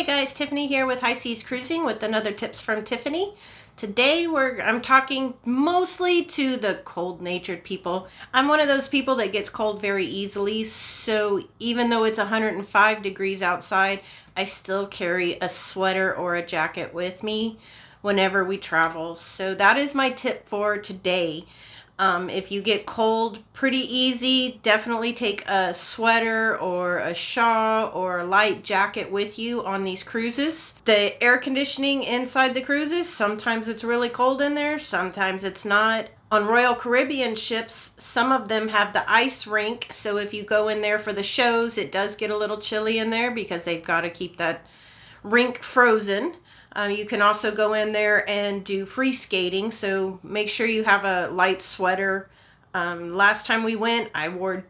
Hey guys, Tiffany here with High Seas Cruising with another Tips from Tiffany. Today I'm talking mostly to the cold-natured people. I'm one of those people that gets cold very easily, so even though it's 105 degrees outside, I still carry a sweater or a jacket with me whenever we travel. So that is my tip for today. If you get cold pretty easy, definitely take a sweater or a shawl or a light jacket with you on these cruises. The air conditioning inside the cruises, sometimes it's really cold in there, sometimes it's not. On Royal Caribbean ships, some of them have the ice rink, so if you go in there for the shows, it does get a little chilly in there because they've got to keep that rink frozen. You can also go in there and do free skating, so make sure you have a light sweater. Last time we went, I wore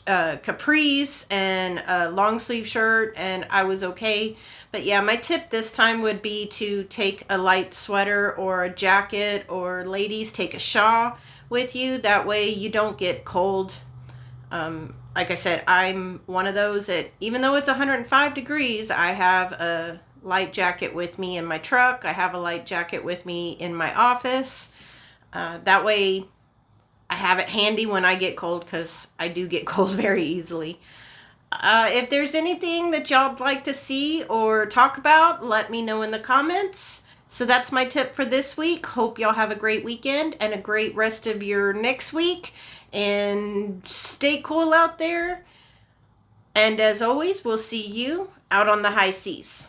capris and a long sleeve shirt, and I was okay. But yeah, my tip this time would be to take a light sweater or a jacket, or ladies, take a shawl with you. That way you don't get cold. Like I said, I'm one of those that even though it's 105 degrees, I have a light jacket with me in my truck. I have a light jacket with me in my office. That way I have it handy when I get cold, because I do get cold very easily. If there's anything that y'all would like to see or talk about, let me know in the comments. So that's my tip for this week. Hope y'all have a great weekend and a great rest of your next week. And stay cool out there. And as always, we'll see you out on the high seas.